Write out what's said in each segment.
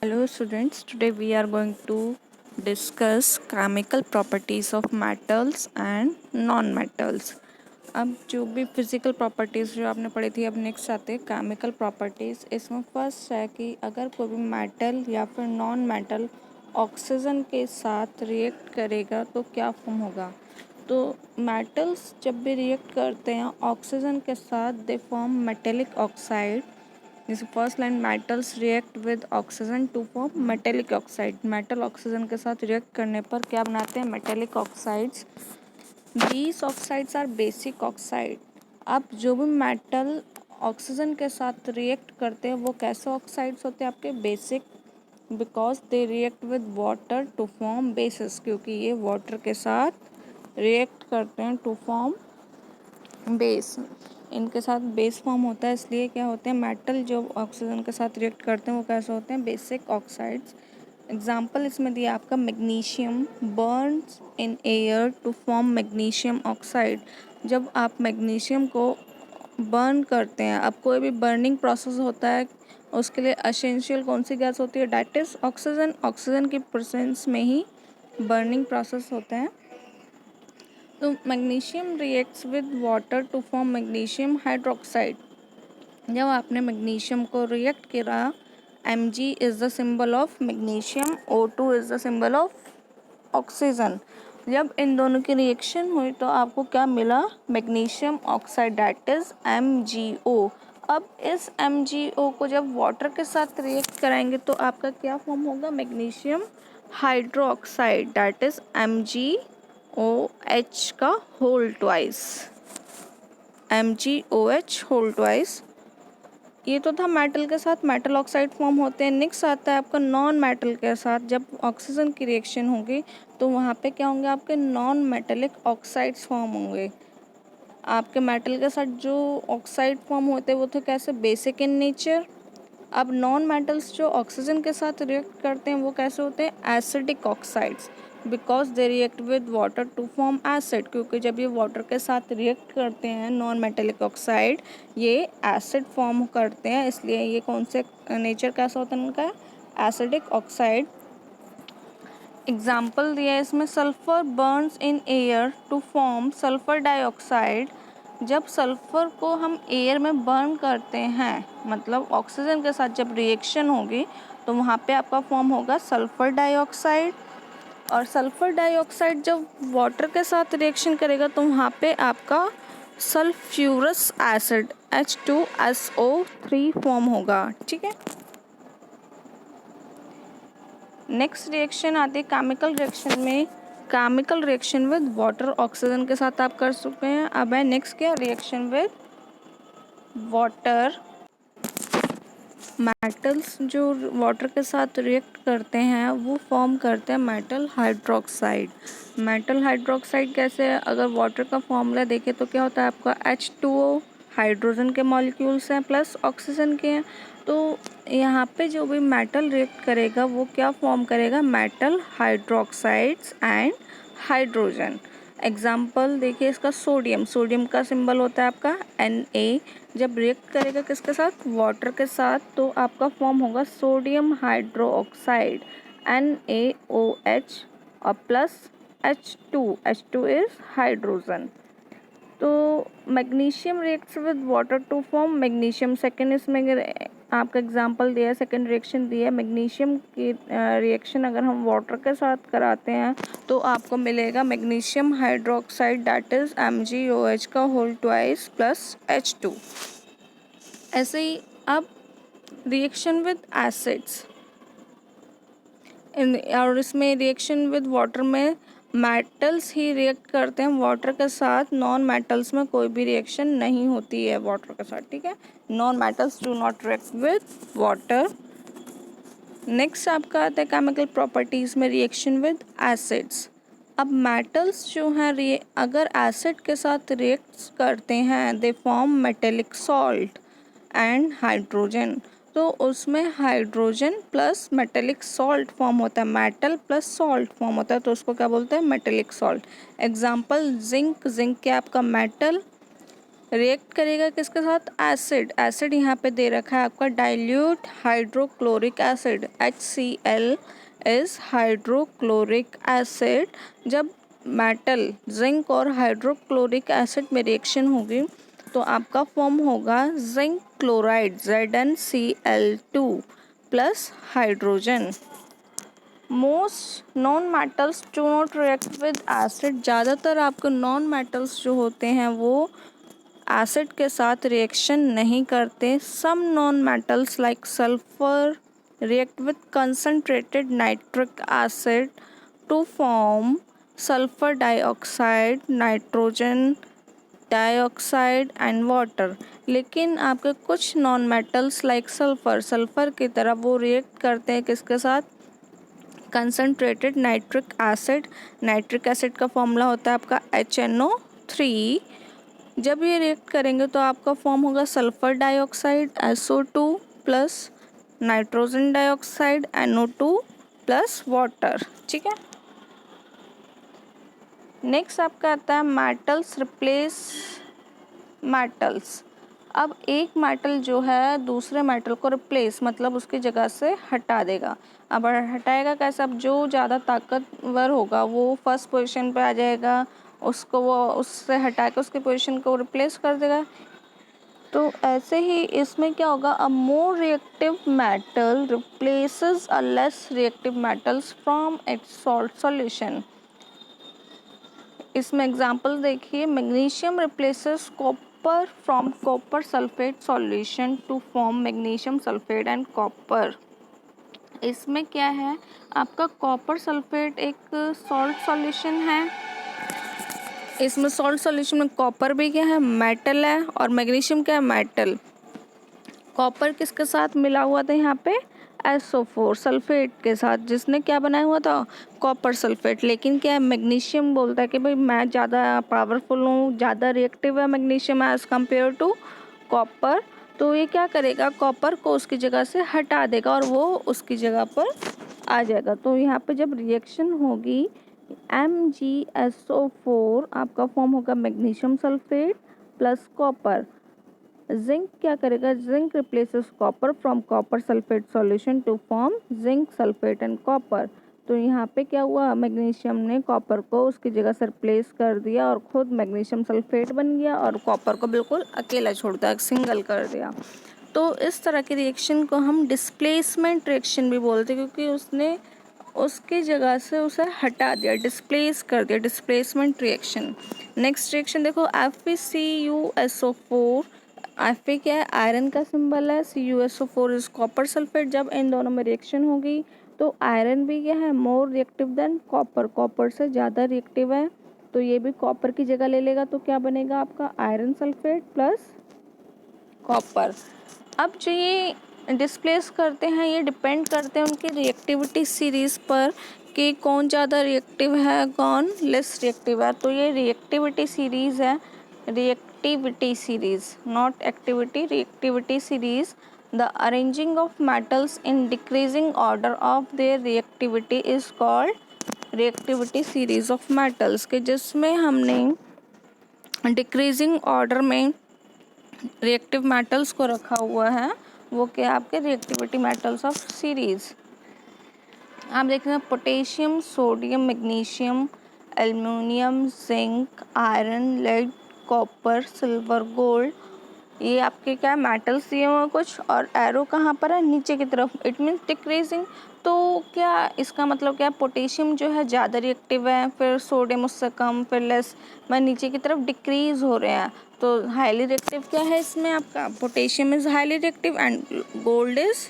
Hello students, today we are going to discuss chemical properties of metals and non-metals. अब जो भी physical properties जो आपने पढ़ी थी अब नेक्स्ट आते हैं केमिकल प्रॉपर्टीज़। इसमें फर्स्ट है कि अगर कोई भी मेटल या फिर नॉन मेटल ऑक्सीजन के साथ रिएक्ट करेगा तो क्या फॉर्म होगा। तो मेटल्स जब भी रिएक्ट करते हैं ऑक्सीजन के साथ दे फॉर्म मेटेलिक ऑक्साइड। जैसे first line metals react with oxygen to form metallic oxide. Metal oxygen के साथ रिएक्ट करने पर क्या बनाते हैं, metallic oxides. These oxides are basic oxide. अब जो भी मेटल ऑक्सीजन के साथ रिएक्ट करते हैं वो कैसे ऑक्साइड्स होते हैं आपके, basic, because they react with water to form bases, क्योंकि ये वाटर के साथ रिएक्ट करते हैं टू फॉर्म बेस। इनके साथ बेस फॉर्म होता है, इसलिए क्या होते हैं मेटल जो ऑक्सीजन के साथ रिएक्ट करते हैं वो कैसे होते हैं, बेसिक ऑक्साइड्स। एग्जाम्पल इसमें दिया आपका magnesium burns in air to form magnesium oxide. जब आप मैग्नीशियम को बर्न करते हैं, अब कोई भी बर्निंग प्रोसेस होता है उसके लिए एसेंशियल कौन सी गैस होती है, डैट इज ऑक्सीजन। ऑक्सीजन की प्रेजेंस में ही बर्निंग प्रोसेस होता है। तो magnesium reacts with water to form magnesium hydroxide. जब आपने मैग्नीशियम को रिएक्ट करा, Mg is the symbol of magnesium, O2 is the symbol of oxygen. जब इन दोनों की रिएक्शन हुई तो आपको क्या मिला, magnesium oxide, that is MgO। अब इस MgO को जब वाटर के साथ रिएक्ट कराएंगे तो आपका क्या फॉर्म होगा, magnesium hydro oxide, that is MgOH का whole twice, MgOH whole twice. ये तो था मेटल के साथ मेटल ऑक्साइड फॉर्म होते हैं। नेक्स्ट आता है आपका नॉन मेटल के साथ। जब ऑक्सीजन की रिएक्शन होगी तो वहाँ पे क्या होंगे, आपके नॉन मेटेलिक ऑक्साइड्स फॉर्म होंगे। आपके मेटल के साथ जो ऑक्साइड फॉर्म होते हैं वो थे कैसे, बेसिक इन नेचर। अब नॉन मेटल्स जो ऑक्सीजन के साथ रिएक्ट करते हैं वो कैसे होते हैं, acidic oxides, because they react with water to form acid. क्योंकि जब ये वाटर के साथ रिएक्ट करते हैं नॉन मेटेलिक ऑक्साइड, ये एसिड फॉर्म करते हैं, इसलिए ये कौन से नेचर कैसा होता है उनका, एसिडिक ऑक्साइड। एग्जाम्पल दिया है इसमें, sulphur burns in air to form sulphur dioxide. जब सल्फर को हम एयर में बर्न करते हैं, मतलब ऑक्सीजन के साथ जब रिएक्शन होगी तो वहाँ पे आपका फॉर्म होगा सल्फर डाइऑक्साइड। और सल्फर डाइऑक्साइड जब वाटर के साथ रिएक्शन करेगा तो वहाँ पे आपका सल्फ्यूरस एसिड H2SO3 फॉर्म होगा, ठीक है। नेक्स्ट रिएक्शन आती है केमिकल रिएक्शन में। Chemical reaction with water oxygen के साथ आप कर सकते हैं। अब है नेक्स्ट क्या, रिएक्शन विद वाटर। मेटल्स जो वाटर के साथ रिएक्ट करते हैं वो फॉर्म करते हैं मेटल हाइड्रोक्साइड। मेटल हाइड्रोक्साइड कैसे है, अगर वाटर का फॉर्मूला देखें तो क्या होता है आपका H2O, हाइड्रोजन के मॉलिक्यूल्स हैं प्लस ऑक्सीजन के हैं। तो यहाँ पे जो भी मेटल रिएक्ट करेगा वो क्या फॉर्म करेगा, metal hydroxides and hydrogen. Example देखिए इसका, सोडियम, सोडियम का सिंबल होता है आपका Na। जब रिएक्ट करेगा किसके साथ, वाटर के साथ, तो आपका फॉर्म होगा सोडियम हाइड्रो ऑक्साइड NaOH और प्लस H2 इज हाइड्रोजन। तो magnesium reacts with water to form magnesium. Second इसमें आपका एग्जांपल दिया है, सेकेंड रिएक्शन दिया है मैग्नीशियम की रिएक्शन अगर हम वाटर के साथ कराते हैं तो आपको मिलेगा magnesium hydroxide, that is MgOH का होल ट्वाइस प्लस H2। ऐसे ही अब रिएक्शन विद एसिड्स, और इसमें रिएक्शन विद वाटर में मेटल्स ही रिएक्ट करते हैं वाटर के साथ, नॉन मेटल्स में कोई भी रिएक्शन नहीं होती है वाटर के साथ, ठीक है। Non metals do not react with water. Next आपका आता है केमिकल प्रॉपर्टीज़ में रिएक्शन विद एसिड्स। अब मेटल्स जो हैं अगर एसिड के साथ रिएक्ट करते हैं दे form metallic salt and hydrogen. तो उसमें hydrogen plus metallic salt form होता है, मेटल प्लस सॉल्ट फॉर्म होता है, तो उसको क्या बोलते हैं, metallic salt. Example zinc, zinc क्या आपका मेटल, रिएक्ट करेगा किसके साथ? एसिड। एसिड यहाँ पे दे रखा है आपका dilute hydrochloric acid, HCl is hydrochloric acid. जब मेटल जिंक और हाइड्रोक्लोरिक एसिड में रिएक्शन होगी तो आपका फॉर्म होगा zinc chloride, ZnCl2 plus hydrogen. Most non metals do not react with acid. ज़्यादातर आपको नॉन मेटल्स जो होते हैं वो एसिड के साथ रिएक्शन नहीं करते। Some non metals like sulphur react with concentrated nitric acid to form sulphur dioxide, nitrogen dioxide and water. लेकिन आपके कुछ नॉन मेटल्स लाइक सल्फर की तरह वो रिएक्ट करते हैं किसके साथ? Concentrated nitric acid. Nitric acid का फॉर्मूला होता है आपका HNO3। जब ये रिएक्ट करेंगे तो आपका फॉर्म होगा sulphur dioxide SO2 plus nitrogen dioxide NO2 plus water. ठीक है। नेक्स्ट आपका आता है मेटल्स रिप्लेस मेटल्स। अब एक मेटल जो है दूसरे मेटल को रिप्लेस मतलब उसकी जगह से हटा देगा। अब हटाएगा कैसे? अब जो ज़्यादा ताकतवर होगा वो फर्स्ट पोजीशन पे आ जाएगा, उसको वो उससे हटा के उसकी पोजीशन को रिप्लेस कर देगा। तो ऐसे ही इसमें क्या होगा? A more reactive metal replaces a less reactive metals from its salt solution. इसमें एग्जांपल देखिए, magnesium replaces copper from copper sulphate solution to form magnesium sulphate and copper. इसमें क्या है आपका? कॉपर सल्फेट एक सॉल्ट सॉल्यूशन है। इसमें salt solution में कॉपर भी क्या है? मेटल है। और मैग्नीशियम क्या है? मेटल। कॉपर किसके साथ मिला हुआ था यहाँ पे? SO4 सल्फेट के साथ, जिसने क्या बनाया हुआ था? Copper sulphate. लेकिन क्या है? मैग्नीशियम बोलता है कि भाई मैं ज़्यादा पावरफुल हूँ, ज़्यादा रिएक्टिव है magnesium as compared to copper. तो ये क्या करेगा? कॉपर को उसकी जगह से हटा देगा और वो उसकी जगह पर आ जाएगा। तो यहाँ पे जब रिएक्शन होगी MgSO4 आपका फॉर्म होगा magnesium sulphate plus copper. Zinc क्या करेगा? Zinc replaces copper from copper sulphate solution to form zinc sulphate and copper. तो यहाँ पे क्या हुआ? मैग्नीशियम ने कॉपर को उसकी जगह से रिप्लेस कर दिया और खुद मैग्नीशियम सल्फेट बन गया और कॉपर को बिल्कुल अकेला छोड़ दिया, सिंगल कर दिया। तो इस तरह की रिएक्शन को हम डिस्प्लेसमेंट रिएक्शन भी बोलते हैं, क्योंकि उसने उसकी जगह से उसे हटा दिया, डिस्प्लेस कर दिया, डिस्प्लेसमेंट रिएक्शन। नेक्स्ट रिएक्शन देखो, FeCuSO4। Fe क्या है? आयरन का सिंबल है। CuSO4 is copper sulphate. जब इन दोनों में रिएक्शन होगी तो आयरन भी क्या है? More reactive than copper, copper से ज़्यादा रिएक्टिव है। तो ये भी कॉपर की जगह ले लेगा तो क्या बनेगा आपका? Iron sulphate plus copper. अब जो ये डिस्प्लेस करते हैं ये डिपेंड करते हैं उनकी रिएक्टिविटी सीरीज़ पर कि कौन ज़्यादा रिएक्टिव है, कौन लेस रिएक्टिव है। तो ये रिएक्टिविटी सीरीज़ है, reactivity series, not activity, reactivity series. The arranging of metals in decreasing order of their reactivity is called reactivity series of metals, के जिसमें हमने डिक्रीजिंग ऑर्डर में रिएक्टिव मेटल्स को रखा हुआ है, वो क्या आपके रिएक्टिविटी मेटल्स ऑफ सीरीज। आप देख रहे हैं potassium, sodium, magnesium, aluminium, zinc, iron, lead, copper, silver, gold, ये आपके क्या मेटल्स दिए हुए कुछ, और एरो कहाँ पर है? नीचे की तरफ। It means decreasing. तो क्या इसका मतलब क्या? पोटेशियम जो है ज़्यादा रिएक्टिव है, फिर सोडियम उससे कम, फिर लेस, मैं नीचे की तरफ डिक्रीज हो रहे हैं। तो हाईली रिएक्टिव क्या है इसमें आपका? Potassium is highly reactive and gold is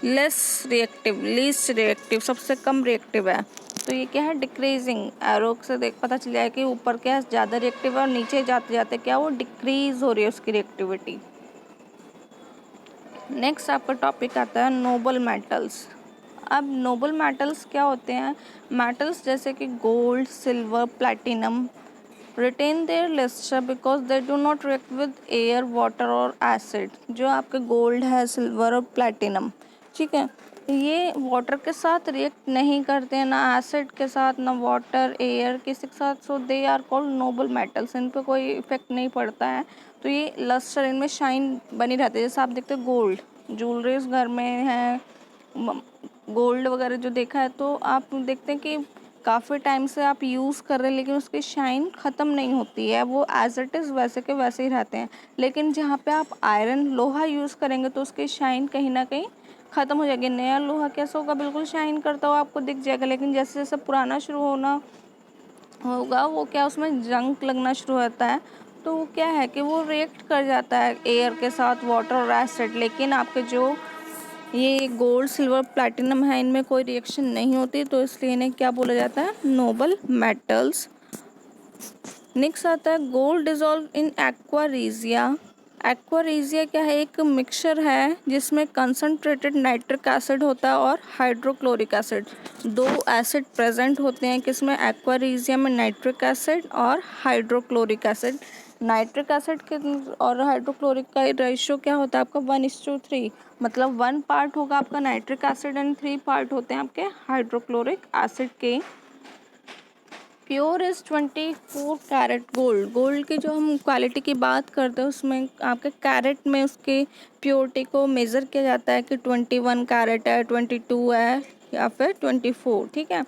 less reactive, least reactive, सबसे कम रिएक्टिव है। तो ये क्या है? डिक्रीजिंग। एरो से देख पता चल जाए कि ऊपर क्या है? ज़्यादा रिएक्टिव है और नीचे जाते जाते क्या वो डिक्रीज हो रही है उसकी रिएक्टिविटी। नेक्स्ट आपका टॉपिक आता है नोबल मेटल्स। अब नोबल मेटल्स क्या होते हैं? मेटल्स जैसे कि gold, silver, platinum retain their lustre because they do not react with air, water और एसिड। जो आपके गोल्ड है, सिल्वर और प्लैटिनम, ठीक है, ये वाटर के साथ रिएक्ट नहीं करते हैं, ना एसिड के साथ, ना वाटर, एयर किसी के साथ। So they are called noble metals. इन पे कोई इफेक्ट नहीं पड़ता है तो ये लस्टर, इनमें शाइन बनी रहती है। जैसे आप देखते हो गोल्ड ज्वेलरीज घर में है, गोल्ड वगैरह जो देखा है, तो आप देखते हैं कि काफ़ी टाइम से आप यूज़ कर रहे हैं लेकिन उसकी शाइन ख़त्म नहीं होती है, वो एज इट इज़ वैसे के वैसे ही रहते हैं। लेकिन जहाँ पे आप आयरन लोहा यूज़ करेंगे तो उसकी शाइन कहीं ना कहीं ख़त्म हो जाएगी। नया लोहा कैसा होगा, बिल्कुल शाइन करता हुआ आपको दिख जाएगा, लेकिन जैसे जैसे पुराना शुरू होना होगा वो क्या, उसमें जंग लगना शुरू होता है। तो वो क्या है कि वो रिएक्ट कर जाता है एयर के साथ, वाटर और एसिड। लेकिन आपके जो ये गोल्ड सिल्वर प्लैटिनम है, इनमें कोई रिएक्शन नहीं होती, तो इसलिए इन्हें क्या बोला जाता है, नोबल मेटल्स। नेक्स्ट आता है gold dissolve in aqua regia. Aqua regia क्या है, एक मिक्सचर है जिसमें कंसनट्रेटेड नाइट्रिक एसिड होता है और हाइड्रोक्लोरिक एसिड, दो एसिड प्रेजेंट होते हैं किसमें, एक्वारीजिया में, नाइट्रिक एसिड और हाइड्रोक्लोरिक एसिड। नाइट्रिक एसिड के और हाइड्रोक्लोरिक का रेशियो क्या होता है आपका, 1:3, मतलब 1 पार्ट होगा आपका नाइट्रिक एसिड एंड 3 पार्ट होते हैं आपके हाइड्रोक्लोरिक एसिड के। Pure is 24 carat gold. Gold की जो हम क्वालिटी की बात करते हैं उसमें आपके कैरेट में उसके प्योरिटी को मेज़र किया जाता है कि 21 कैरेट है, 22 है या फिर 24, ठीक है।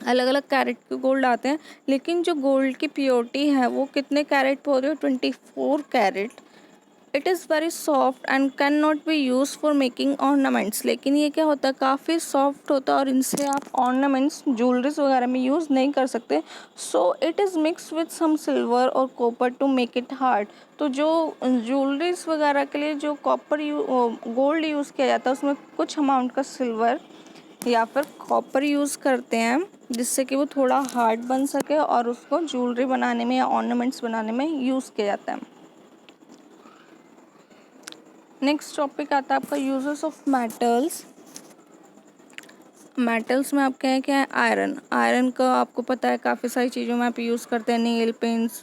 अलग अलग कैरेट के गोल्ड आते हैं, लेकिन जो गोल्ड की प्योरिटी है वो कितने कैरेट पे हो रही है, 24 carat. It is very soft and can not be use for making ornaments. लेकिन ये क्या होता है, काफ़ी सॉफ्ट होता है और इनसे आप ऑर्नामेंट्स ज्वेलरीज वगैरह में यूज़ नहीं कर सकते। So it is mix with some silver और copper to make it hard. तो जो ज्वेलरीज वगैरह के लिए जो गोल्ड यूज़ किया जाता है उसमें कुछ अमाउंट का सिल्वर या फिर कॉपर यूज़ करते हैं जिससे कि वो थोड़ा हार्ड बन सके और उसको ज्वेलरी बनाने में या ऑर्नामेंट्स बनाने में यूज़ किया जाता है। नेक्स्ट टॉपिक आता है आपका यूजेस ऑफ मेटल्स। मेटल्स में आपका है क्या है, आयरन। आयरन का आपको पता है काफ़ी सारी चीज़ों में आप यूज़ करते हैं, नेल पेंट्स,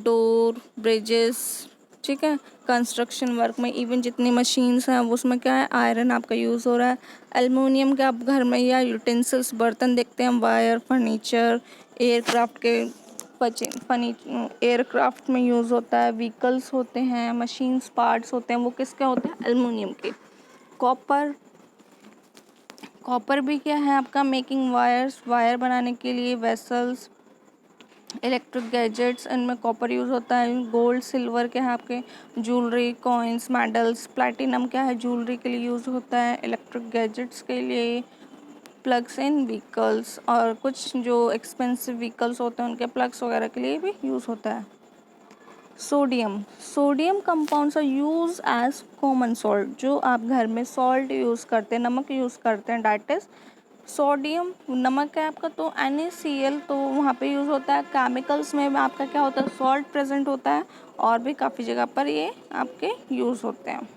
डोर, ब्रिजेस, ठीक है, कंस्ट्रक्शन वर्क में, इवन जितनी मशीन्स हैं उसमें क्या है, आयरन आपका यूज़ हो रहा है। एल्युमिनियम के आप घर में या यूटेंसिल्स बर्तन देखते हैं, वायर, फर्नीचर, एयरक्राफ्ट के एयरक्राफ्ट में यूज़ होता है, व्हीकल्स होते हैं, मशीन्स पार्ट्स होते हैं, वो किसके होते हैं, एल्युमिनियम के। कॉपर, कॉपर भी क्या है आपका, मेकिंग वायर्स, वायर बनाने के लिए, वेसल्स, इलेक्ट्रिक गैजेट्स, इनमें कॉपर यूज़ होता है। गोल्ड सिल्वर क्या है आपके, ज्वेलरी, कॉइन्स, मेडल्स। प्लैटिनम क्या है, ज्वेलरी के लिए यूज़ होता है, इलेक्ट्रिक गैजेट्स के लिए, प्लग्स इन व्हीकल्स, और कुछ जो एक्सपेंसिव व्हीकल्स होते हैं उनके प्लग्स वगैरह के लिए भी यूज़ होता है। Sodium, sodium compounds are use as common salt. जो आप घर में सॉल्ट यूज़ करते हैं, नमक यूज़ करते हैं, डैट इज सोडियम। नमक है आपका तो NaCl, तो वहाँ पे यूज़ होता है। केमिकल्स में आपका क्या होता है, सॉल्ट प्रेजेंट होता है, और भी काफ़ी जगह पर ये आपके यूज़ होते हैं।